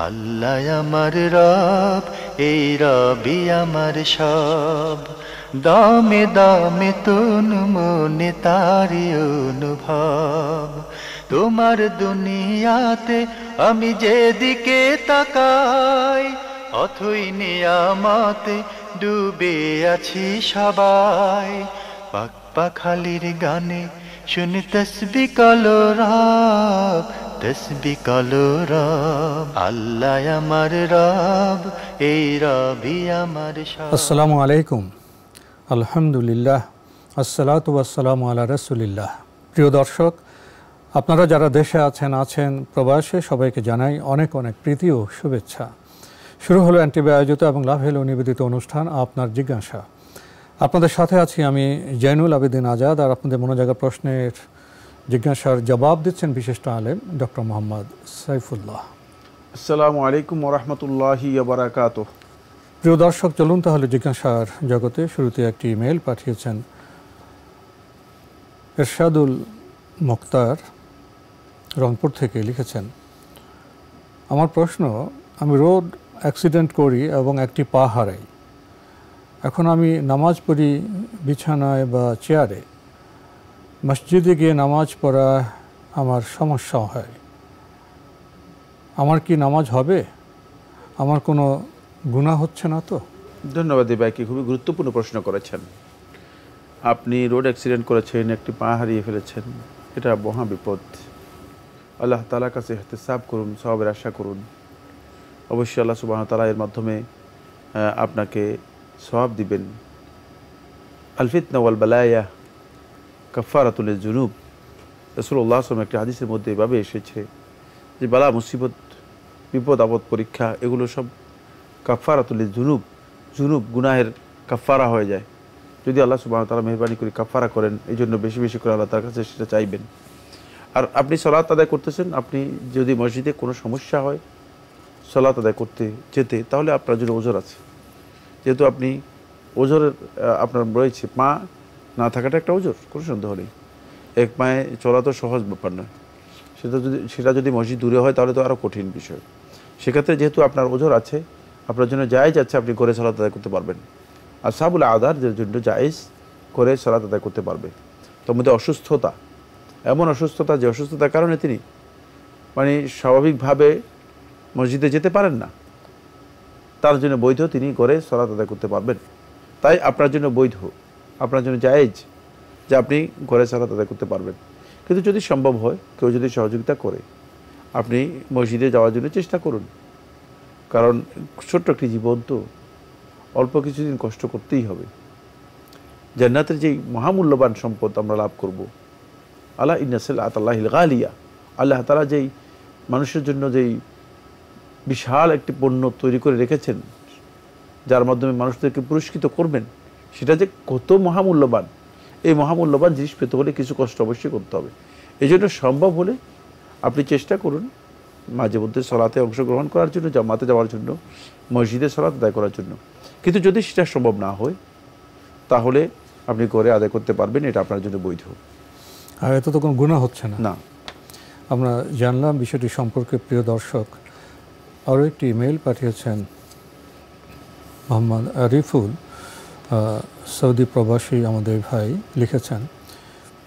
আল্লাহ আমার রব, এই রবি আমার সব। দামে দামে তুন মনে তারি অনুভব। তোমার দুনিয়াতে আমি যেদিকে তাকাই, অথই নিয়ামতে ডুবে আছি সবাই। পাক পাখালির গানে শুনি তসবিহ কালো রব, তসবিহ কালো রব। আল্লাহ আমার রব, এই রবি আমার সব। আসসালামু আলাইকুম, আলহামদুলিল্লাহ, আসসালাতু ওয়াসসালামু আলা রাসূলিল্লাহ। প্রিয় দর্শক, আপনারা যারা দেশে আছেন প্রবাসে, সবাইকে জানাই অনেক অনেক প্রীতি ও শুভেচ্ছা। শুরু হলো এনটিভি আয়োজিত এবং লাভ হলো নিবেদিত অনুষ্ঠান আপনার জিজ্ঞাসা। আপনাদের সাথে আছি আমি জয়নুল আবেদিন আজাদ, আর আপনাদের মনোজাগা প্রশ্নের জিজ্ঞাসার জবাব দিচ্ছেন বিশিষ্ট আলেম ডক্টর মোহাম্মদ সাইফুল্লাহ। আসসালামু আলাইকুম ওয়া রাহমাতুল্লাহি ওয়া বারাকাতুহু। প্রিয় দর্শক, চলুন তাহলে জিজ্ঞাসার জগতে। শুরুতে একটি ইমেল পাঠিয়েছেন এরশাদুল মুক্তার, রংপুর থেকে। লিখেছেন, আমার প্রশ্ন, আমি রোড অ্যাক্সিডেন্ট করি এবং একটি পা হারাই। এখন আমি নামাজ পড়ি বিছানায় বা চেয়ারে। মসজিদে গিয়ে নামাজ পড়া আমার সমস্যা হয়। আমার কি নামাজ হবে? আমার কোনো গুনাহ হচ্ছে না তো? ধন্যবাদ এই ভাইকে, খুবই গুরুত্বপূর্ণ প্রশ্ন করেছেন। আপনি রোড অ্যাক্সিডেন্ট করেছেন, একটি পা হারিয়ে ফেলেছেন, এটা মহা বিপদ। আল্লাহ তাআলার কাছে ইহতিসাব করুন, সওয়াবের আশা করুন। অবশ্যই আল্লাহ সুবহানাহু ওয়া তাআলা এর মাধ্যমে আপনাকে সওয়াব দিবেন। আল ফিতনা ওয়াল বালায়া কাফারাতুল যুনুব। রাসূলুল্লাহ সাল্লাল্লাহু আলাইহি ওয়াসাল্লাম একটি হাদিসের মধ্যে এভাবে এসেছে যে বালা মুসিবত, বিপদ আপদ, পরীক্ষা, এগুলো সব কাফারাতুল যুনুব, যুনুব গুনাহের কাফারা হয়ে যায়। যদি আল্লাহ সুবহানাহু ওয়া তাআলা মেহেরবানি করে কাফারা করেন, এই জন্য বেশি বেশি করে আল্লাহ তার কাছে সেটা চাইবেন। আর আপনি সালাত আদায় করতেছেন, আপনি যদি মসজিদে কোনো সমস্যা হয় সালাত আদায় করতে যেতে, তাহলে আপনার জন্য ওজর আছে। যেহেতু আপনি ওজরের আপনার রয়েছে, পা না থাকাটা একটা ওজর, কোনো সন্দেহ নেই। এক পায়ে চলা তো সহজ ব্যাপার নয়, সেটা যদি মসজিদ দূরে হয় তাহলে তো আরও কঠিন বিষয়। সেক্ষেত্রে যেহেতু আপনার ওজর আছে, আপনার জন্য জায়েজ আছে, আপনি করে সালাত আদায় করতে পারবেন। আর সাহাবুল আদারদের জন্য জায়েজ করে সালাত আদায় করতে পারবে। তার মধ্যে অসুস্থতা, এমন অসুস্থতা যে অসুস্থতার কারণে তিনি স্বাভাবিকভাবে মসজিদে যেতে পারেন না, তার জন্য বৈধ, তিনি করে সালাত আদায় করতে পারবেন। তাই আপনার জন্য বৈধ, আপনার জন্য জায়েজ যে আপনি ঘরে সালাত আদায় করতে পারবেন। কিন্তু যদি সম্ভব হয়, কেউ যদি সহযোগিতা করে, আপনি মসজিদে যাওয়ার জন্য চেষ্টা করুন। কারণ ছোট্ট একটি জীবন তো, অল্প কিছুদিন কষ্ট করতেই হবে। জান্নাতের যেই মহামূল্যবান সম্পদ আমরা লাভ করব, আলা ইন্না সিলআতাল্লাহিল গালিয়া, আল্লাহ তাআলা যেই মানুষের জন্য যেই বিশাল একটি পণ্য তৈরি করে রেখেছেন, যার মাধ্যমে মানুষদেরকে পুরস্কৃত করবেন, সেটা যে কত মহামূল্যবান। এই মহামূল্যবান জিনিস পেতে হলে কিছু কষ্ট অবশ্যই করতে হবে। এই জন্য সম্ভব হলে আপনি চেষ্টা করুন মাঝে মধ্যে সালাতে অংশগ্রহণ করার জন্য, জামাতে যাওয়ার জন্য, মসজিদে সালাত আদায় করার জন্য। কিন্তু যদি সেটা সম্ভব না হয়, তাহলে আপনি করে আদায় করতে পারবেন, এটা আপনার জন্য বৈধ। আর এত তো কোনো গুনাহ হচ্ছে না। না, আমরা জানলাম বিষয়টি সম্পর্কে। প্রিয় দর্শক, আরও একটি ইমেল পাঠিয়েছেন মোহাম্মদ আরিফুল, সৌদি প্রবাসী আমাদের ভাই। লিখেছেন,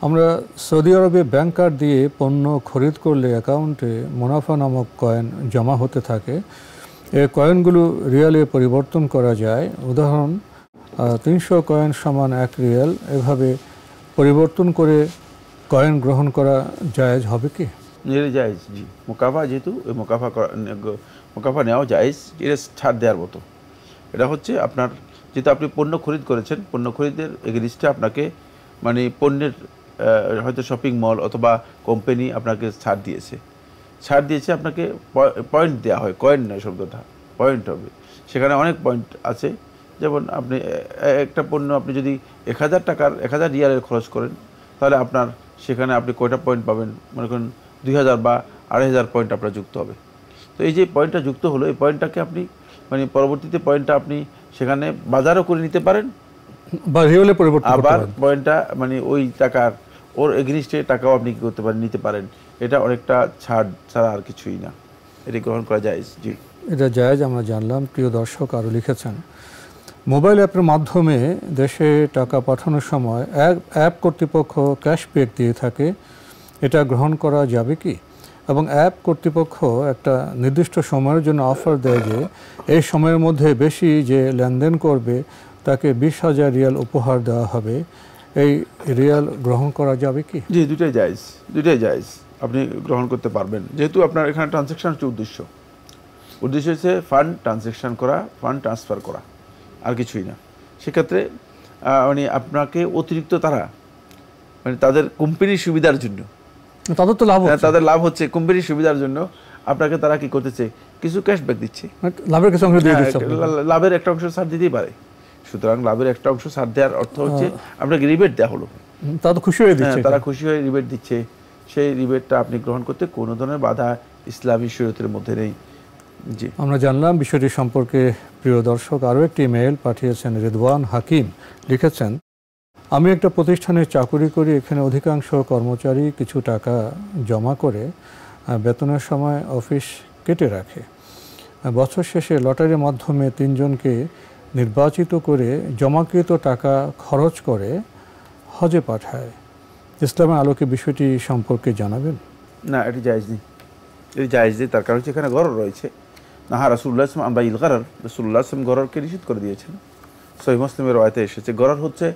আমরা সৌদি আরবে ব্যাংক কার্ড দিয়ে পণ্য খরিদ করলে অ্যাকাউন্টে মুনাফা নামক কয়েন জমা হতে থাকে। এই কয়েনগুলো রিয়ালে পরিবর্তন করা যায়। উদাহরণ, 300 কয়েন সমান 1 রিয়াল। এভাবে পরিবর্তন করে কয়েন গ্রহণ করা জায়েজ হবে কি? জায়েজ, জি। মোকাফা, যেহেতু ওই মোকাফা নেওয়া জায়েজ, এটা ছাড় দেওয়ার মতো। এটা হচ্ছে আপনার, যেহেতু আপনি পণ্য খরিদ করেছেন, পণ্য খরিদের এগেনিস্টে আপনাকে পণ্যের হয়তো শপিং মল অথবা কোম্পানি আপনাকে ছাড় দিয়েছে, আপনাকে পয়েন্ট দেওয়া হয়, কয়েন নয় শব্দটা, পয়েন্ট হবে। সেখানে অনেক পয়েন্ট আছে। যেমন আপনি একটা পণ্য আপনি যদি 1000 রিয়ালের খরচ করেন, তাহলে আপনার সেখানে আপনি কয়টা পয়েন্ট পাবেন? মনে করেন 2000 বা 2500 পয়েন্ট আপনার যুক্ত হবে। তো এই যে পয়েন্টটা যুক্ত হলো, এই পয়েন্টটাকে আপনি পরবর্তীতে পয়েন্টটা আপনি সেখানে বাজারও করে নিতে পারেন, বা রিয়ালে পরিবর্তন করতে পারেন। আবার পয়েন্টটা ওই টাকার, ওর এগেনিস্টে টাকাও আপনি কী করতে পারেন, নিতে পারেন। এটা অনেকটা ছাড় ছাড়া আর কিছুই না। এটি গ্রহণ করা জায়েজ। জি, এটা জায়েজ আমরা জানলাম। প্রিয় দর্শক আরও লিখেছেন, মোবাইল অ্যাপের মাধ্যমে দেশে টাকা পাঠানোর সময় অ্যাপ কর্তৃপক্ষ ক্যাশব্যাক দিয়ে থাকে, এটা গ্রহণ করা যাবে কি? এবং অ্যাপ কর্তৃপক্ষ একটা নির্দিষ্ট সময়ের জন্য অফার দেয় যে এই সময়ের মধ্যে বেশি যে লেনদেন করবে তাকে 20,000 রিয়াল উপহার দেওয়া হবে, এই রিয়াল গ্রহণ করা যাবে কি? জি, দুটাই জায়েজ, দুটাই জায়েজ, আপনি গ্রহণ করতে পারবেন। যেহেতু আপনার এখানে ট্রানজ্যাকশন হচ্ছে উদ্দেশ্য হচ্ছে ফান্ড ট্রানজ্যাকশন করা, ফান্ড ট্রান্সফার করা, আর কিছুই না। সেক্ষেত্রে মানে আপনাকে অতিরিক্ত তারা মানে তাদের কোম্পানির সুবিধার জন্য, তাদের তো লাভ হচ্ছে, তাদের লাভ হচ্ছে, কোম্পানির সুবিধার জন্য আপনাকে তারা কি করতেছে, কিছু ক্যাশব্যাক দিচ্ছে, লাভের কিছু অংশ দিয়ে দিচ্ছে, লাভের একটা অংশ ছাড় দিতেই পারে। সুতরাং লাভের একটা অংশ ছাড় দেওয়ার অর্থ হচ্ছে আপনাকে রিবেট দেওয়া হলো, তারা তো খুশি হয়ে দিচ্ছে, তারা খুশি হয়ে রিবেট দিচ্ছে। সেই রিবেটটা আপনি গ্রহণ করতে কোনো ধরনের বাধা ইসলামী শরীয়তের মধ্যে নেই। জি, আমরা জানলাম বিষয়টি সম্পর্কে। প্রিয় দর্শক আরও একটি ইমেইল পাঠিয়েছেন রিদওয়ান হাকিম, লিখেছেন, আমি একটা প্রতিষ্ঠানে চাকুরি করি, এখানে অধিকাংশ কর্মচারী কিছু টাকা জমা করে বেতনের সময় অফিস কেটে রাখে। বছর শেষে লটারির মাধ্যমে 3 জনকে নির্বাচিত করে জমাকৃত টাকা খরচ করে হজে পাঠায়। ইসলামের আলোকে বিষয়টি সম্পর্কে জানাবেন? না, এটি জায়েজ নেই, এটি জায়েজ নেই। তার কারণ হচ্ছে এখানে গরর রয়েছে। না, রাসূলুল্লাহ সাল্লাল্লাহু আলাইহি ওয়াসাল্লাম গরর, রাসূলুল্লাহ সাল্লাল্লাহু আলাইহি ওয়াসাল্লাম গররকে নিষেধ করে দিয়েছেন। সহিহ মুসলিমের রাওয়ায়াতে এসেছে গরর হচ্ছে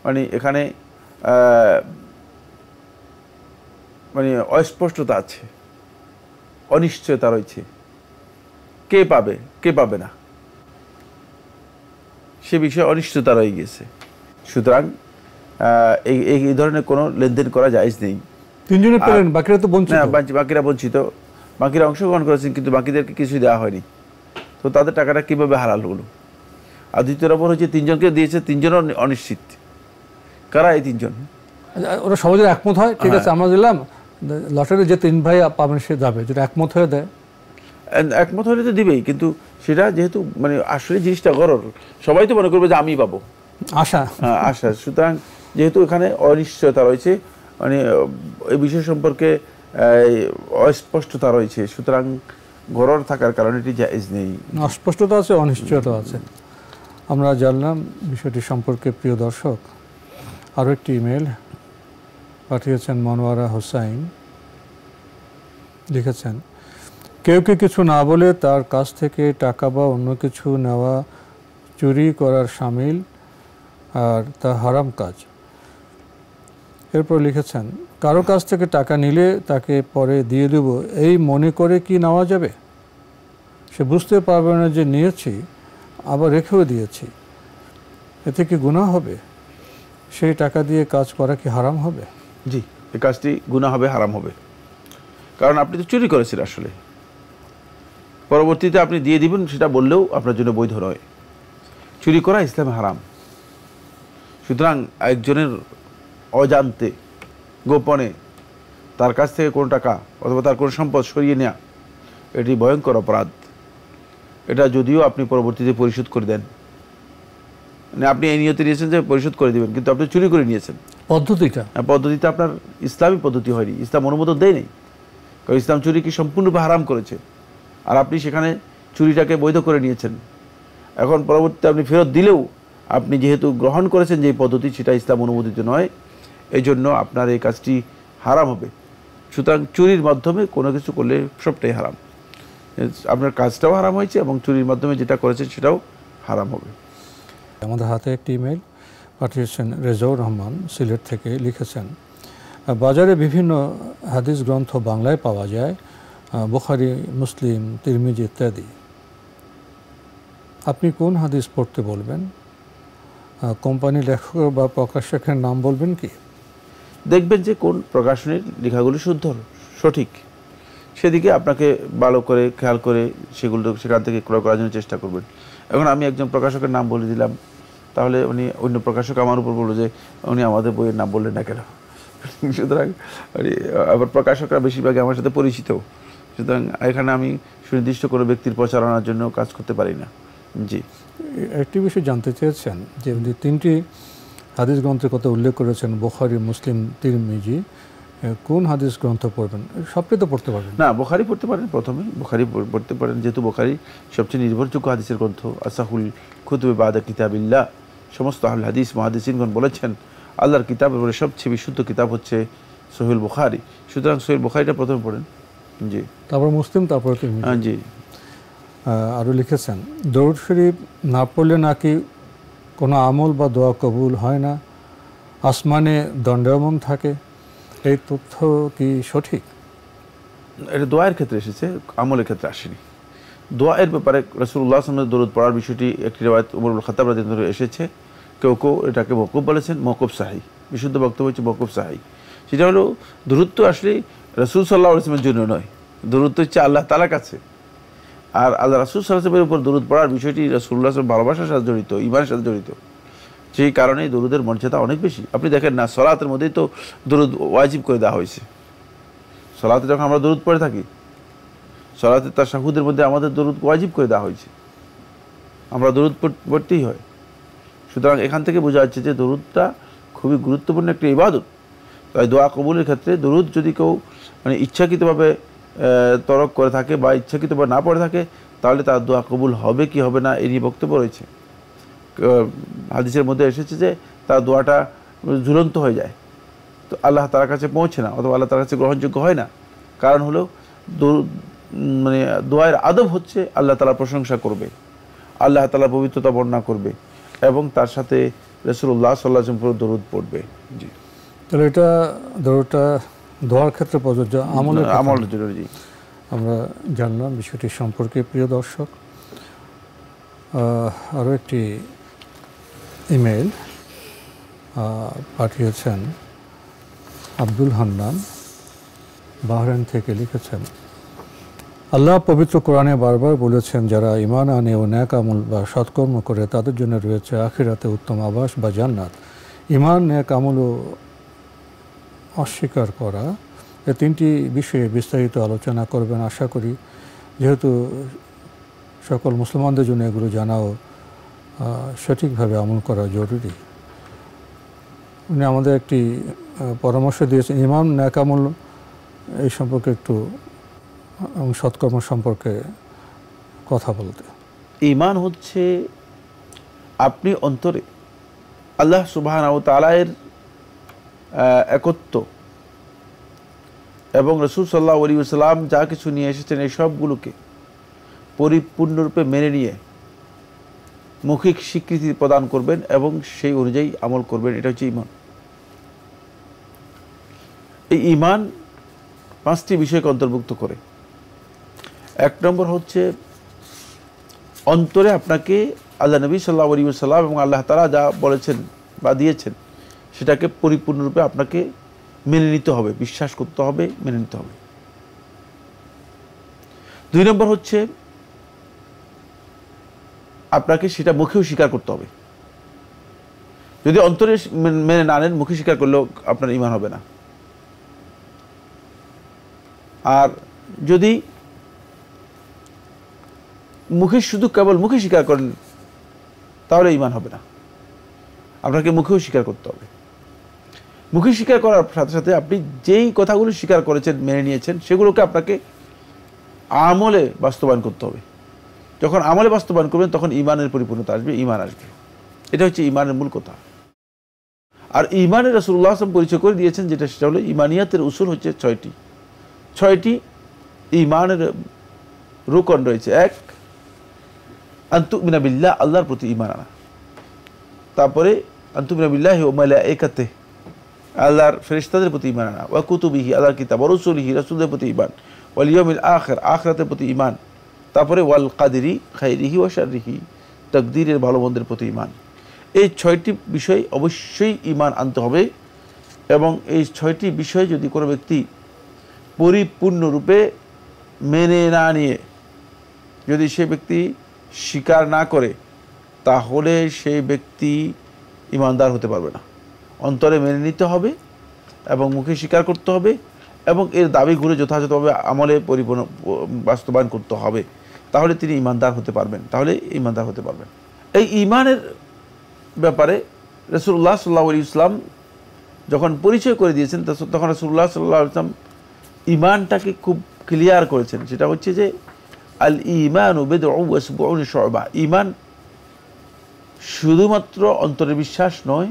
মানে এখানে মানে অস্পষ্টতা আছে, অনিশ্চয়তা রয়েছে, কে পাবে কে পাবে না, সে বিষয়ে অনিশ্চয়তা রয়ে গেছে। সুতরাং এই ধরনের কোনো লেনদেন করা জায়েজ নেই। 3 জনে পেলেন, বাকিরা তো বঞ্চিত। বাকিরা বঞ্চিত, বাকিরা অংশগ্রহণ করেছেন কিন্তু বাকিদেরকে কিছুই দেওয়া হয়নি, তো তাদের টাকাটা কীভাবে হালাল হলো? আর দ্বিতীয় নম্বর হচ্ছে 3 জনকে দিয়েছে, 3 জনও অনিশ্চিত। কারা এই 3 জন? ওরা সমাজের একমত হয়, ঠিক আছে আমরা দিলাম, লটারি যে 3 ভাই পাবেন সে যাবে, যেটা একমত হয়ে দেয়। একমত হলে তো দিবেই, কিন্তু সেটা যেহেতু মানে আসলে জিনিসটা গরর, সবাই তো মনে করবে যে আমি পাবো, আশা। সুতরাং যেহেতু এখানে অনিশ্চয়তা রয়েছে, মানে এই বিষয় সম্পর্কে অস্পষ্টতা রয়েছে, সুতরাং গরর থাকার কারণে এটি জায়েজ নেই। অস্পষ্টতা আছে, অনিশ্চয়তা আছে, আমরা জানলাম বিষয়টি সম্পর্কে। প্রিয় দর্শক আরও একটি ইমেল পাঠিয়েছেন মনোয়ারা হোসাইন, লিখেছেন, কেউ কিছু না বলে তার কাছ থেকে টাকা বা অন্য কিছু নেওয়া চুরি করার শামিল, আর তা হারাম কাজ। এরপর লিখেছেন, কারো কাছ থেকে টাকা নিলে তাকে পরে দিয়ে দেব এই মনে করে কি নেওয়া যাবে? সে বুঝতে পারবে না যে নিয়েছি, আবার রেখেও দিয়েছি, এতে কি গুনাহ হবে? সেই টাকা দিয়ে কাজ করা কি হারাম হবে? জি, এই কাজটি গুনাহ হবে, হারাম হবে, কারণ আপনি তো চুরি করেছেন আসলে। পরবর্তীতে আপনি দিয়ে দিবেন সেটা বললেও আপনার জন্য বৈধ নয়। চুরি করা ইসলামে হারাম। সুতরাং একজনের অজান্তে গোপনে তার কাছ থেকে কোনো টাকা অথবা তার কোনো সম্পদ সরিয়ে নেওয়া এটি ভয়ঙ্কর অপরাধ। এটা যদিও আপনি পরবর্তীতে পরিশোধ করে দেন, মানে আপনি এই নিয়তে নিয়েছেন যে পরিশোধ করে দিবেন, কিন্তু আপনি চুরি করে নিয়েছেন। পদ্ধতিটা আপনার ইসলামী পদ্ধতি হয়নি, ইসলাম অনুমোদন দেয়নি। কারণ ইসলাম চুরিকে সম্পূর্ণরূপে হারাম করেছে, আর আপনি সেখানে চুরিটাকে বৈধ করে নিয়েছেন। এখন পরবর্তীতে আপনি ফেরত দিলেও আপনি যেহেতু গ্রহণ করেছেন যে পদ্ধতি, সেটা ইসলাম অনুমোদিত নয়, এই জন্য আপনার এই কাজটি হারাম হবে। সুতরাং চুরির মাধ্যমে কোনো কিছু করলে সবটাই হারাম। আপনার কাজটাও হারাম হয়েছে এবং চুরির মাধ্যমে যেটা করেছেন সেটাও হারাম হবে। আমাদের হাতে একটি ইমেল পাঠিয়েছেন রেজাউর রহমান সিলেট থেকে, লিখেছেন, বাজারে বিভিন্ন হাদিস গ্রন্থ বাংলায় পাওয়া যায়, বুখারী, মুসলিম, তিরমিজি ইত্যাদি। আপনি কোন হাদিস পড়তে বলবেন? কোম্পানি লেখক বা প্রকাশকের নাম বলবেন কি? দেখবেন যে কোন প্রকাশনীর লেখাগুলি শুদ্ধ সঠিক, সেদিকে আপনাকে ভালো করে খেয়াল করে সেগুলো সেখান থেকে ক্রয় করার জন্য চেষ্টা করবেন। এখন আমি একজন প্রকাশকের নাম বলে দিলাম, তাহলে উনি অন্য প্রকাশক আমার উপর বললো যে উনি আমাদের বইয়ের নাম বললেন না কেন। সুতরাং আবার প্রকাশকরা বেশিরভাগই আমার সাথে পরিচিত, সুতরাং এখানে আমি সুনির্দিষ্ট কোনো ব্যক্তির প্রচারণার জন্য কাজ করতে পারি না। জি, একটি বিষয় জানতে চেয়েছেন যে 3টি হাদিস গ্রন্থের কথা উল্লেখ করেছেন, বুখারী, মুসলিম, তিরমিজি, কোন হাদিস গ্রন্থ পড়বেন? সবটাই তো পড়তে পারবেন না। বুখারী পড়তে পারেন, প্রথমে বুখারী পড়তে পারেন, যেহেতু বুখারী সবচেয়ে নির্ভরযোগ্য হাদিসের গ্রন্থ। আসাহুল কুতুবে বাদা কিতাবিল্লাহ, সমস্ত আহলে হাদিস মুহাদ্দিসিনগণ বলেছেন আল্লাহর কিতাবের পরে সবচেয়ে বিশুদ্ধ কিতাব হচ্ছে সহিহুল বুখারী। সুতরাং সহিহুল বুখারীটা প্রথমে পড়েন। জি। তারপর মুসলিম, তারপর তিরমিজি। জি। আরও লিখেছেন দরুদ শরীফ না পড়লে নাকি কোনো আমল বা দোয়া কবুল হয় না, আসমানে দণ্ডায়মান থাকে, এই তথ্য কি সঠিক? এটা দোয়ার ক্ষেত্রে এসেছে, আমলের ক্ষেত্রে আসেনি। দোয়ার ব্যাপারে রাসূলুল্লাহ সাল্লাল্লাহু আলাইহি ওয়াসাল্লাম দরুদ পড়ার বিষয়টি একটি রিওয়ায়াত ওমর ইবনে খাত্তাব রাদিয়াল্লাহু আনহু এসেছে। কেউ কেউ এটাকে মওকুফ বলেছেন, মওকুফ সাহিহ। বিশুদ্ধ বক্তব্য হচ্ছে মওকুফ সাহিহ। সেটা হলো দরুদ তো আসলে রাসূল সাল্লাল্লাহু আলাইহি ওয়াসাল্লামের জন্য নয়, দরুদ তো হচ্ছে আল্লাহ তাআলার কাছে। আর আল্লাহ রাসূল সাল্লাল্লাহু আলাইহি ওয়াসাল্লামের উপর দরুদ পড়ার বিষয়টি রাসূলুল্লাহ সাল্লাল্লাহু আলাইহি ওয়াসাল্লাম ভালোবাসার সাথে জড়িত, ঈমানের সাথে জড়িত। সেই কারণেই দরুদের মর্যাদা অনেক বেশি। আপনি দেখেন না, সালাতের মধ্যেই তো দরুদ ওয়াজিব করে দেওয়া হয়েছে। সালাতে যখন আমরা দরুদ পড়ে থাকি, সালাতে তাশাহুদের মধ্যে আমাদের দরুদ ওয়াজিব করে দেওয়া হয়েছে, আমরা দরুদ পড়তেই হয়। সুতরাং এখান থেকে বোঝা যাচ্ছে যে দরুদটা খুবই গুরুত্বপূর্ণ একটি ইবাদত। তাই দোয়া কবুলের ক্ষেত্রে দরুদ যদি কেউ মানে ইচ্ছাকৃতভাবে তরক করে থাকে বা ইচ্ছাকৃতভাবে না পড়ে থাকে, তাহলে তার দোয়া কবুল হবে কি হবে না এই নিয়ে বক্তব্য রয়েছে। হাদিসের মধ্যে এসেছে যে তার দোয়াটা ঝুলন্ত হয়ে যায়, তো আল্লাহ তার কাছে পৌঁছে না, অথবা আল্লাহ তার কাছে গ্রহণযোগ্য হয় না। কারণ হলো মানে দোয়ার আদব হচ্ছে আল্লাহ তাআলার প্রশংসা করবে, আল্লাহ তাআলার পবিত্রতা বর্ণনা করবে এবং তার সাথে রাসূলুল্লাহ সাল্লাল্লাহু আলাইহি ওয়াসাল্লাম দরুদ পড়বে। জি। তাহলে এটা দরুদটা দোয়ার ক্ষেত্রে প্রযোজ্য, আমলের জন্য। জি। আমরা জানলাম বিষয়টি সম্পর্কে। প্রিয় দর্শক, আরও একটি ইমেইল পাঠিয়েছেন আব্দুল হান্নান, বাহরাইন থেকে। লিখেছেন, আল্লাহ পবিত্র কোরআনে বারবার বলেছেন যারা ঈমান আনে ও নেক আমল বা সৎকর্ম করে তাদের জন্য রয়েছে আখিরাতে উত্তম আবাস বা জান্নাত। ঈমান, নেক আমল ও অস্বীকার করা, এই তিনটি বিষয়ে বিস্তারিত আলোচনা করবেন আশা করি, যেহেতু সকল মুসলমানদের জন্য এগুলো জানাও সঠিকভাবে আমল করা জরুরি। উনি আমাদের একটি পরামর্শ দিয়েছেন ঈমান, নেক আমল এই সম্পর্কে একটু এবং সৎকর্ম সম্পর্কে কথা বলতে। ঈমান হচ্ছে আপনি অন্তরে আল্লাহ সুবহানাহু ওয়া তাআলার একত্ব এবং রাসূল সাল্লাল্লাহু আলাইহি ওয়াসাল্লাম যা কিছু নিয়ে এসেছেন এই সবগুলোকে পরিপূর্ণরূপে মেনে নিয়ে মৌখিক স্বীকৃতি প্রদান করবেন এবং সেই অনুযায়ী আমল করবেন। এটা হচ্ছে ঈমান। এই ঈমান পাঁচটি বিষয়কে অন্তর্ভুক্ত করে। এক নম্বর হচ্ছে অন্তরে আপনাকে আল্লাহ নবী সাল্লাল্লাহু আলাইহি ওয়াসাল্লাম এবং আল্লাহ তাআলা যা বলেছেন বা দিয়েছেন সেটাকে পরিপূর্ণরূপে আপনাকে মেনে নিতে হবে, বিশ্বাস করতে হবে, মেনে নিতে হবে। দুই নম্বর হচ্ছে আপনাকে সেটা মুখেও স্বীকার করতে হবে। যদি অন্তরে মেনে না নেন, মুখে স্বীকার করলেও আপনার ঈমান হবে না। আর যদি মুখে শুধু কেবল মুখে স্বীকার করেন তাহলে ঈমান হবে না, আপনাকে মুখেও স্বীকার করতে হবে। মুখে স্বীকার করার সাথে সাথে আপনি যেই কথাগুলো স্বীকার করেছেন, মেনে নিয়েছেন, সেগুলোকে আপনাকে আমলে বাস্তবায়ন করতে হবে। যখন আমলে বাস্তবায়ন করবেন তখন ঈমানের পরিপূর্ণতা আসবে, ঈমান আসবে। এটা হচ্ছে ঈমানের মূল কথা। আর ঈমানের রাসূলুল্লাহ সাল্লাল্লাহু আলাইহি ওয়াসাল্লাম পরিচয় করে দিয়েছেন যেটা, সেটা হলো ঈমানিয়াতের উসুল হচ্ছে ছয়টি ঈমানের রুকন রয়েছে। এক, আন তুমিনা বিল্লাহ, আল্লাহর প্রতি ঈমান আনা। তারপরে আন তুমিনা বিল্লাহি ওয়া মালাইকাতিহি, আল্লাহর ফেরেশতাদের প্রতি ঈমান আনা। ওয়া কুতুবিহি, আল্লাহর কিতাব। ওয়া রাসূলিহি, রাসূলদের প্রতি ঈমান। ওয়াল ইয়াউমিল আখির, আখিরাতের প্রতি ঈমান। তারপরে ওয়াল কাদরি খাইরিহি ওয়া শাররিহি, তাকদীরের ভালো মন্দের প্রতি ঈমান। এই ছয়টি বিষয় অবশ্যই ঈমান আনতে হবে। এবং এই ছয়টি বিষয় যদি কোনো ব্যক্তি পরিপূর্ণরূপে মেনে না নিয়ে যদি সে ব্যক্তি স্বীকার না করে, তাহলে সেই ব্যক্তি ঈমানদার হতে পারবে না। অন্তরে মেনে নিতে হবে এবং মুখে স্বীকার করতে হবে এবং এর দাবিগুলো যথাযথভাবে আমলে পরিপূর্ণ বাস্তবায়ন করতে হবে, তাহলে তিনি ঈমানদার হতে পারবেন। এই ঈমানের ব্যাপারে রাসূলুল্লাহ সাল্লাল্লাহু আলাইহি ওয়াসাল্লাম যখন পরিচয় করে দিয়েছেন তখন রাসূলুল্লাহ সাল্লাল্লাহু আলাইহি ওয়াসাল্লাম ঈমানটাকে খুব ক্লিয়ার করেছেন। সেটা হচ্ছে যে আল ঈমানু বিদ'উ ওয়া সাব'উনা শু'বা, ঈমান শুধুমাত্র অন্তরের বিশ্বাস নয়,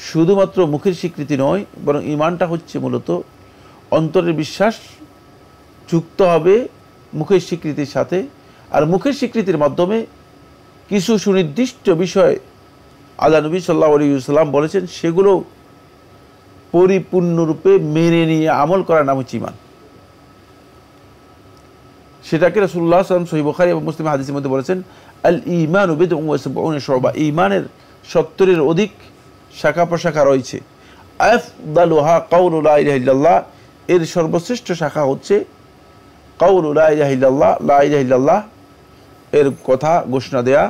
শুধুমাত্র মুখের স্বীকৃতি নয়, বরং ঈমানটা হচ্ছে মূলত অন্তরের বিশ্বাস যুক্ত হবে মুখের স্বীকৃতির সাথে। আর মুখের স্বীকৃতির মাধ্যমে কিছু সুনির্দিষ্ট বিষয় আল্লাহ নবী সাল্লাল্লাহু আলাইহি ওয়াসাল্লাম বলেছেন, সেগুলো পরিপূর্ণরূপে মেনে নিয়ে আমল করার নাম হচ্ছে ঈমান। সেটাকে রাসূলুল্লাহ সাল্লাল্লাহু আলাইহি ওয়াসাল্লাম সহিহ বুখারী এবং মুসলিম হাদিসের মধ্যে বলেছেন, আল ঈমানু বিদ'উ ওয়া সাব'উনা শু'বা, ঈমানের 70-এর অধিক শাখা প্রশাখা রয়েছে। আফদালুহা কাউলু লা ইলাহা ইল্লাল্লাহ, এর সর্বশ্রেষ্ঠ শাখা হচ্ছে কাউলু লা ইলাহা ইল্লাল্লাহ, লা ইলাহা ইল্লাল্লাহ এর কথা ঘোষণা দেয়া।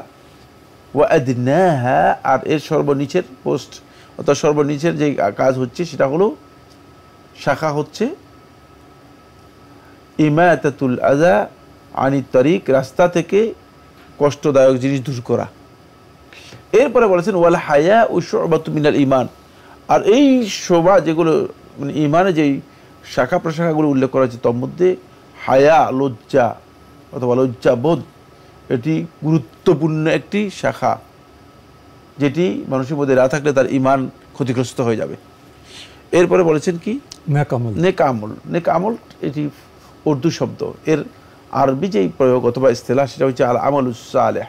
ওয়া আদনাহা, আর এর সর্বনিচের পোস্ট অর্থাৎ সর্বনিচের যে কাজ হচ্ছে সেটা হলো শাখা হচ্ছে ইমাতাতুল আযা আনিত তারিক, রাস্তা থেকে কষ্টদায়ক জিনিস দূর করা। এরপরে বলেছেন ওয়াল হায়া ও শু'বাতু মিনাল ঈমান, আর এই শোভা যেগুলো মানে ঈমানের যেই শাখা প্রশাখাগুলো উল্লেখ করা হয়েছে তার মধ্যে হায়া, লজ্জা অথবা লজ্জাবোধ, এটি গুরুত্বপূর্ণ একটি শাখা, যেটি মানুষের মধ্যে না থাকলে তার ঈমান ক্ষতিগ্রস্ত হয়ে যাবে। এরপরে বলেছেন কি নেক আমল। নেক আমল, নেক আমল এটি উর্দু শব্দ, এর আরবি যেই প্রয়োগ অথবা ইস্তেলাহ সেটা হচ্ছে আল আমালুস সালেহ।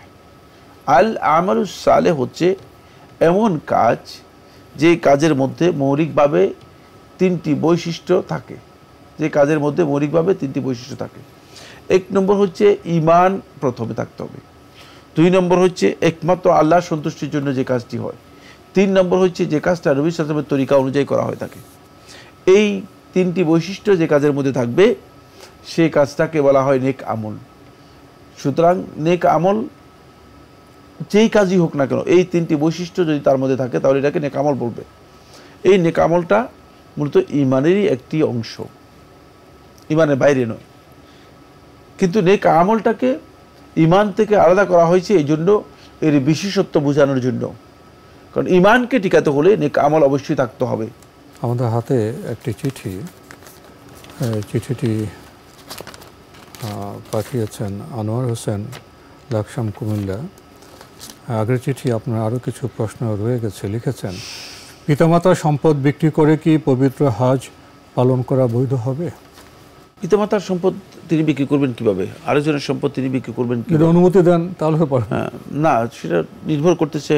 আল আমালুস সালেহ হচ্ছে এমন কাজ যে কাজের মধ্যে মৌলিকভাবে 3টি বৈশিষ্ট্য থাকে, যে কাজের মধ্যে মৌলিকভাবে 3টি বৈশিষ্ট্য থাকে। 1 নম্বর হচ্ছে ঈমান প্রথমে থাকতে হবে, 2 নম্বর হচ্ছে একমাত্র আল্লাহর সন্তুষ্টির জন্য যে কাজটি হয়, 3 নম্বর হচ্ছে যে কাজটা নবী সাল্লাল্লাহু আলাইহি ওয়াসাল্লামের তরিকা অনুযায়ী করা হয়ে থাকে। এই 3টি বৈশিষ্ট্য যে কাজের মধ্যে থাকবে সেই কাজটাকে বলা হয় নেক আমল। সুতরাং নেক আমল যেই কাজই হোক না কেন, এই 3টি বৈশিষ্ট্য যদি তার মধ্যে থাকে তাহলে এটাকে নেক আমল বলবে। এই নেক আমলটা মূলত ঈমানেরই একটি অংশ, ঈমানের বাইরে নয়। কিন্তু নেক আমলটাকে ঈমান থেকে আলাদা করা হয়েছে এই জন্য, এর বিশেষত্ব বোঝানোর জন্য। কারণ ঈমানকে টিকাতে হলে নেক আমল অবশ্যই থাকতে হবে। আমাদের হাতে একটি চিঠি, চিঠিটি পাঠিয়েছেন আনোয়ার হোসেন, লাকসাম, কুমিল্লা। আগের চিঠি আপনার আরও কিছু প্রশ্ন রয়ে গেছে। লিখেছেন, পিতামাতার সম্পদ বিক্রি করে কি পবিত্র হজ পালন করা বৈধ হবে? পিতামাতার সম্পদ তিনি বিক্রি করবেন কিভাবে? আরেকজনের সম্পদ তিনি বিক্রি করবেন যদি অনুমতি দেন তাহলে না, সেটা নির্ভর করতেছে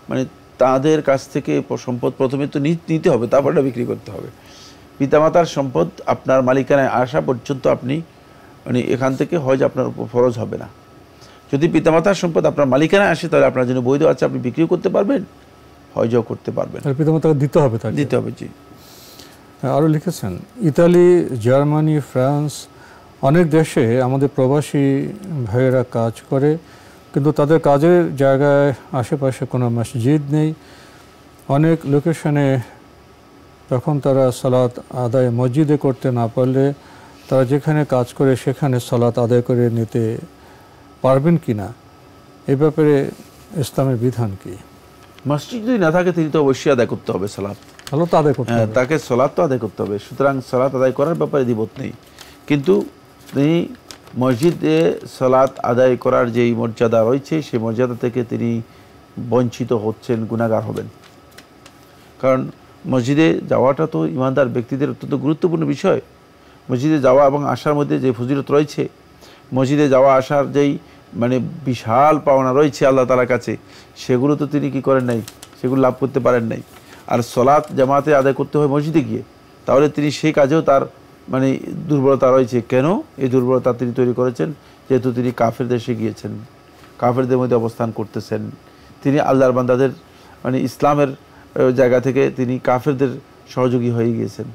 মানে তাদের কাছ থেকে সম্পদ প্রথমে তো নিতে হবে, তারপর এটা বিক্রি করতে হবে। পিতামাতার সম্পদ আপনার মালিকানায় আসা পর্যন্ত আপনি মানে এখান থেকে হজ আপনার উপর ফরজ হবে না। যদি পিতামাতার সম্পদ আপনার মালিকানায় আসে তাহলে আপনার জন্য বৈধ আছে, আপনি বিক্রিও করতে পারবেন, হজও করতে পারবেন। পিতামাতাকে দিতে হবে, দিতে হবে। জি। আরও লিখেছেন, ইতালি, জার্মানি, ফ্রান্স অনেক দেশে আমাদের প্রবাসী ভাইয়েরা কাজ করে, কিন্তু তাদের কাজের জায়গায় আশেপাশে কোনো মসজিদ নেই। অনেক লোকেশনে তখন তারা সালাত আদায় মসজিদে করতে না পারলে তারা যেখানে কাজ করে সেখানে সালাত আদায় করে নিতে পারবেন কি না, এই ব্যাপারে ইসলামের বিধান কি? মসজিদ যদি না থাকে তিনি তো অবশ্যই আদায় করতে হবে সালাত, তাকে সালাত তো আদায় করতে হবে। সুতরাং সালাত আদায় করার ব্যাপারে দ্বিমত নেই, কিন্তু তিনি মসজিদে সালাত আদায় করার যেই মর্যাদা রয়েছে সেই মর্যাদা থেকে তিনি বঞ্চিত হচ্ছেন, গুনাহগার হবেন। কারণ মসজিদে যাওয়াটা তো ইমানদার ব্যক্তিদের অত্যন্ত গুরুত্বপূর্ণ বিষয়। মসজিদে যাওয়া এবং আসার মধ্যে যে ফজিলত রয়েছে, মসজিদে যাওয়া আসার যেই মানে বিশাল পাওনা রয়েছে আল্লাহ তাআলার কাছে, সেগুলো তো তিনি কি করেন নাই, সেগুলো লাভ করতে পারেন নাই। আর সালাত জামাতে আদায় করতে হয় মসজিদে গিয়ে, তাহলে তিনি সেই কাজেও তার মানে দুর্বলতা রয়েছে। কেন এই দুর্বলতা তিনি তৈরি করেছেন? যেহেতু তিনি কাফের দেশে গিয়েছেন, কাফেরদের মধ্যে অবস্থান করতেছেন, তিনি আল্লাহর বান্দাদের মানে ইসলামের জায়গা থেকে তিনি কাফেরদের সহযোগী হয়ে গিয়েছেন।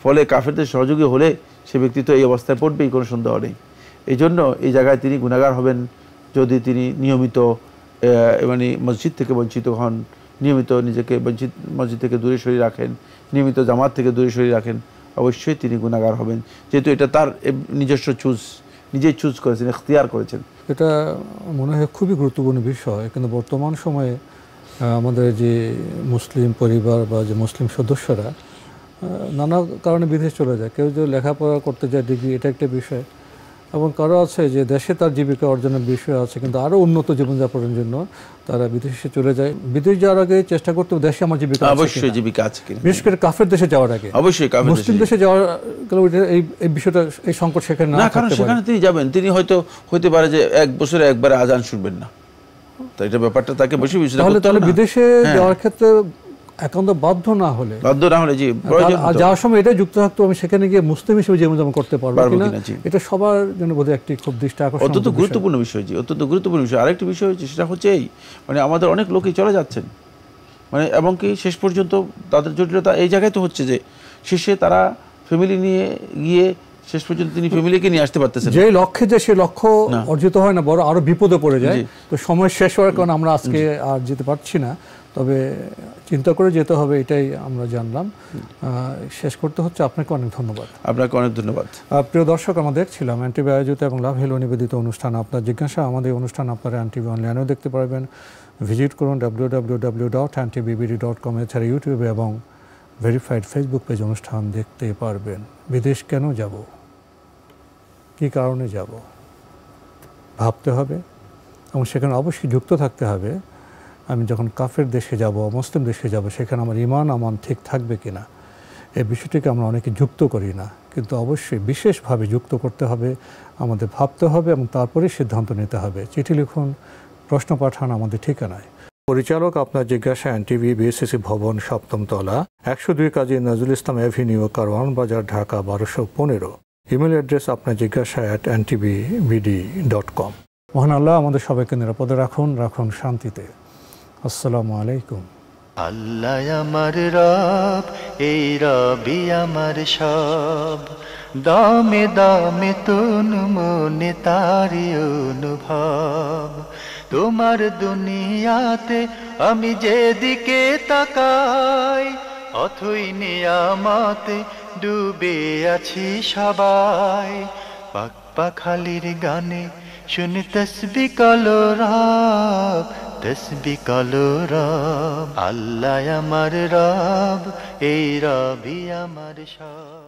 ফলে কাফেরদের সহযোগী হলে সে ব্যক্তি তো এই অবস্থায় পড়বেই, কোনো সন্দেহ নেই। এই জন্য এই জায়গায় তিনি গুনাহগার হবেন যদি তিনি নিয়মিত মানে মসজিদ থেকে বঞ্চিত হন, নিয়মিত নিজেকে মসজিদ থেকে দূরে সরিয়ে রাখেন, নিয়মিত জামাত থেকে দূরে সরিয়ে রাখেন, অবশ্যই তিনি গুনাহগার হবেন, যেহেতু এটা তার নিজস্ব নিজেই চুজ করেছেন, ইখতিয়ার করেছেন। এটা মনে হয় খুবই গুরুত্বপূর্ণ বিষয়, কিন্তু বর্তমান সময়ে আমাদের যে মুসলিম পরিবার বা যে মুসলিম সদস্যরা নানা কারণে বিদেশ চলে যায়। কেউ যে লেখাপড়া করতে যায়, ডিগ্রি, এটা একটা বিষয়, এবং কারো আছে যে দেশে তার জীবিকা অর্জনের বিষয় আছে, কিন্তু আরও উন্নত জীবনযাপনের জন্য তারা বিদেশে চলে যায়। বিদেশ যাওয়ার আগে চেষ্টা করতে হবে দেশে আমার জীবিকা অবশ্যই জীবিকা আছে কিনা, বিশেষ করে কাফের দেশে যাওয়ার আগে। অবশ্যই মুসলিম দেশে যাওয়ার এই বিষয়টা, এই সংকট সেখানে না, কারণ সেখানে তিনি যাবেন, তিনি হয়তো হতে পারে যে এক বছরে একবার আজান শুনবেন না, তো এটা ব্যাপারটা তাকে বেশি বিবেচনা করতে হবে। তাহলে বিদেশে যাওয়ার ক্ষেত্রে একান্ত বাধ্য না হলে জি প্রয়োজন, আর যাওয়ার সময় এটা যুক্ত থাকতো আমি সেখানে গিয়ে মুসলিম হিসেবে জীবনযাপন করতে পারবো কিনা, এটা সবার জন্য বোধহয় একটি খুব দৃষ্টি আকর্ষণ, অত্যন্ত গুরুত্বপূর্ণ বিষয়। জি, অত্যন্ত গুরুত্বপূর্ণ বিষয়। আরেকটি বিষয় হচ্ছে, সেটা হচ্ছে এই, মানে আমাদের অনেক লোকই চলে যাচ্ছেন, মানে এবং কি শেষ পর্যন্ত তাদের জটিলতা এই জায়গায় তো হচ্ছে যে শেষে তারা ফ্যামিলি নিয়ে গিয়ে শেষ পর্যন্ত তিনি ফ্যামিলিকে নিয়ে আসতে পারতেছেন, যে লক্ষ্যে যে সে লক্ষ্য অর্জিত হয় না, বড় আরো বিপদে পড়ে যায়। তো সময় শেষ হওয়ার কারণে আমরা আজকে আর যেতে পারছি না, তবে চিন্তা করে যেতে হবে, এটাই আমরা জানলাম। শেষ করতে হচ্ছে, আপনাকে অনেক ধন্যবাদ। আপনাকে অনেক ধন্যবাদ। প্রিয় দর্শক, আমরা দেখছিলাম এনটিভি আয়োজিত এবং লাভ হেলো নিবেদিত অনুষ্ঠান আপনার জিজ্ঞাসা। আমাদের অনুষ্ঠান আপনারা এনটিভি অনলাইনেও দেখতে পারবেন, ভিজিট করুন www.ntbbd.com, এছাড়া ইউটিউবে এবং ভেরিফাইড ফেসবুক পেজ অনুষ্ঠান দেখতে পারবেন। বিদেশ কেন যাব, কী কারণে যাব, ভাবতে হবে এবং সেখানে অবশ্যই যুক্ত থাকতে হবে। আমি যখন কাফের দেশে যাব, মুসলিম দেশে যাব, সেখানে আমার ঈমান আমান ঠিক থাকবে কিনা, এই বিষয়টিকে আমরা অনেকে যুক্ত করি না, কিন্তু অবশ্যই বিশেষভাবে যুক্ত করতে হবে, আমাদের ভাবতে হবে এবং তারপরে সিদ্ধান্ত নিতে হবে। চিঠি লিখুন, প্রশ্ন পাঠান আমাদের ঠিকানায়। পরিচালক আপনার জিজ্ঞাসা, এনটিভি, বিএসসিসি ভবন, 7ম তলা, 102 কাজী নজরুল ইসলাম এভিনিউ, কারওয়ান বাজার, ঢাকা 1215। ইমেল অ্যাড্রেস আপনার জিজ্ঞাসা @ntvbd.com। মহান আল্লাহ আমাদের সবাইকে নিরাপদে রাখুন, রাখুন শান্তিতে। আসসালামু আলাইকুম। আল্লাহ আমার রব, এই রবি আমার সব, দামে দামে তন মনে তারি অনুভব। তোমার দুনিয়াতে আমি যেদিকে তাকাই, অথই নিয়ামতে ডুবে আছি সবাই। পাক পাখালির গানে শুনি তসবিহ কলরব, তসবিহ কলরব। আল্লাহ আমার রব, এই রবি আমার সব।